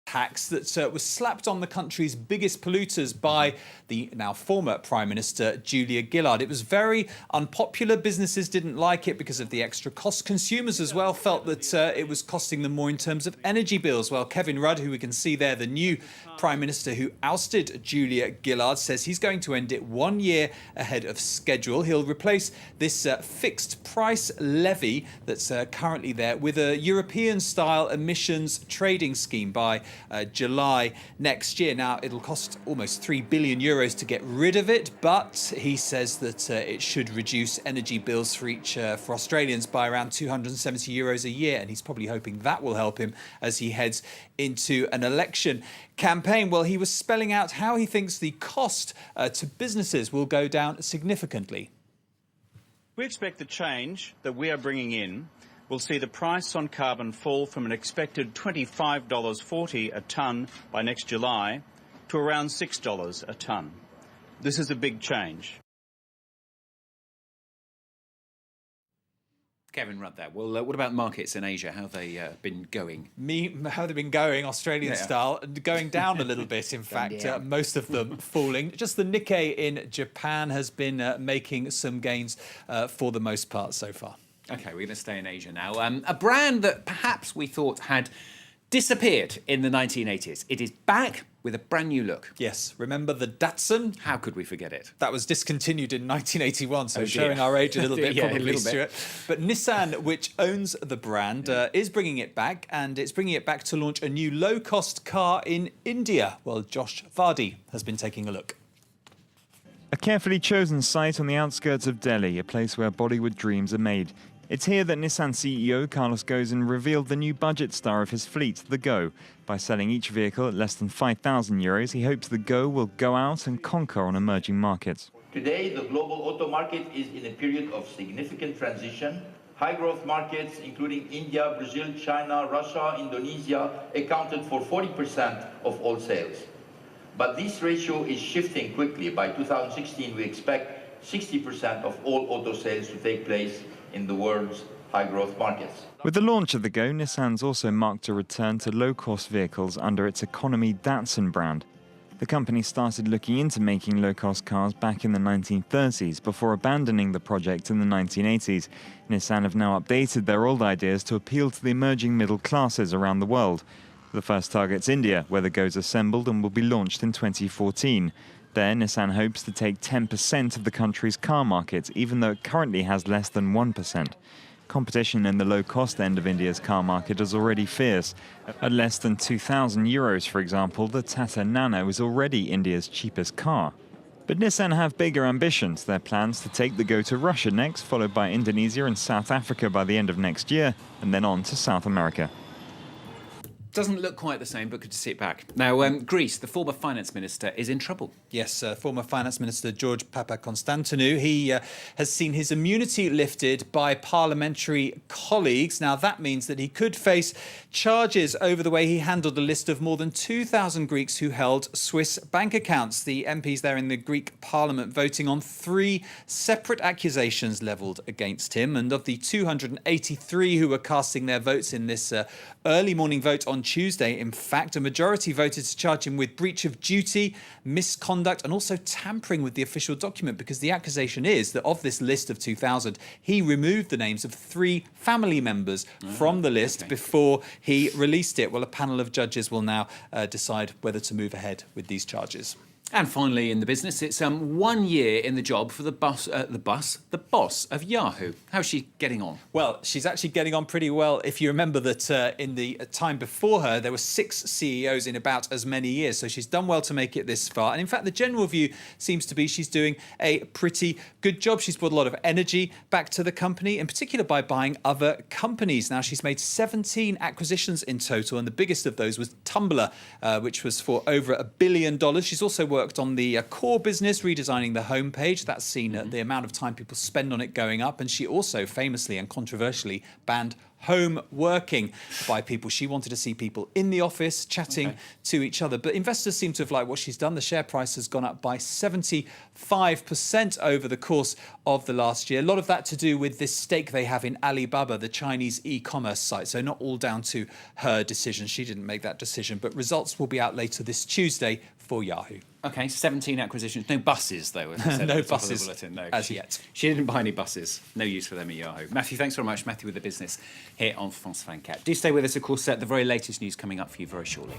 tax that was slapped on the country's biggest polluters by the now former Prime Minister Julia Gillard. It was very unpopular. Businesses didn't like it because of the extra cost. Consumers as well felt that it was costing them more in terms of energy bills. Well, Kevin Rudd, who we can see there, the new Prime Minister who ousted Julia Gillard, says he's going to end it 1 year ahead of schedule. He'll replace this fixed price levy that's currently there with a European-style emissions trading scheme by July next year. Now, it'll cost almost €3 billion to get rid of it, but he says that it should reduce energy bills for Australians by around €270 a year, and he's probably hoping that will help him as he heads into an election campaign. Well, he was spelling out how he thinks the cost to businesses will go down significantly. We expect the change that we are bringing in will see the price on carbon fall from an expected $25.40 a tonne by next July to around $6 a tonne. This is a big change. Kevin Rudd there. Well, what about markets in Asia? How have they been going? How they've been going, Australian style, going down a little bit, in fact, most of them falling. Just the Nikkei in Japan has been making some gains for the most part so far. OK, we're going to stay in Asia now. A brand that perhaps we thought had disappeared in the 1980s. It is back with a brand new look. Yes, remember the Datsun? How could we forget it? That was discontinued in 1981, so showing our age a little bit, probably, Stuart. But Nissan, which owns the brand, is bringing it back, and it's bringing it back to launch a new low-cost car in India. Well, Josh Vardy has been taking a look. A carefully chosen site on the outskirts of Delhi, a place where Bollywood dreams are made. It's here that Nissan CEO Carlos Ghosn revealed the new budget star of his fleet, the Go. By selling each vehicle at less than €5,000, he hopes the Go will go out and conquer on emerging markets. Today, the global auto market is in a period of significant transition. High-growth markets, including India, Brazil, China, Russia, Indonesia, accounted for 40% of all sales. But this ratio is shifting quickly. By 2016, we expect 60% of all auto sales to take place in the world's high-growth markets. With the launch of the Go, Nissan's also marked a return to low-cost vehicles under its economy Datsun brand. The company started looking into making low-cost cars back in the 1930s before abandoning the project in the 1980s. Nissan have now updated their old ideas to appeal to the emerging middle classes around the world. The first target's India, where the Go's assembled and will be launched in 2014. There, Nissan hopes to take 10% of the country's car market, even though it currently has less than 1%. Competition in the low-cost end of India's car market is already fierce. At less than €2,000, for example, the Tata Nano is already India's cheapest car. But Nissan have bigger ambitions. Their plans to take the Go to Russia next, followed by Indonesia and South Africa by the end of next year, and then on to South America. Doesn't look quite the same, but good to see it back. Now, Greece, the former finance minister, is in trouble. Yes, former finance minister George Papaconstantinou, he has seen his immunity lifted by parliamentary colleagues. Now, that means that he could face charges over the way he handled a list of more than 2,000 Greeks who held Swiss bank accounts. The MPs there in the Greek parliament voting on 3 separate accusations levelled against him. And of the 283 who were casting their votes in this early morning vote on Tuesday, in fact, a majority voted to charge him with breach of duty, misconduct, and also tampering with the official document, because the accusation is that of this list of 2,000, he removed the names of 3 family members from the list before he released it. Well, a panel of judges will now decide whether to move ahead with these charges. And finally, in the business, it's 1 year in the job for the boss of Yahoo. How's she getting on? Well, she's actually getting on pretty well. If you remember that in the time before her, there were 6 CEOs in about as many years. So she's done well to make it this far. And in fact, the general view seems to be she's doing a pretty good job. She's brought a lot of energy back to the company, in particular by buying other companies. Now, she's made 17 acquisitions in total, and the biggest of those was Tumblr, which was for over $1 billion. She's also worked worked on the core business, redesigning the homepage. That's seen the amount of time people spend on it going up. And she also famously and controversially banned home working by people. She wanted to see people in the office chatting to each other. But investors seem to have liked what she's done. The share price has gone up by 75% over the course of the last year. A lot of that to do with this stake they have in Alibaba, the Chinese e-commerce site. So not all down to her decision. She didn't make that decision. But results will be out later this Tuesday for Yahoo. Okay, 17 acquisitions. No buses, though. As I said No at the top of the buses bulletin. No, as yet. She didn't buy any buses. No use for them at Yahoo. Matthew, thanks very much. Matthew with the business here on France 24. Do stay with us, of course, the very latest news coming up for you very shortly.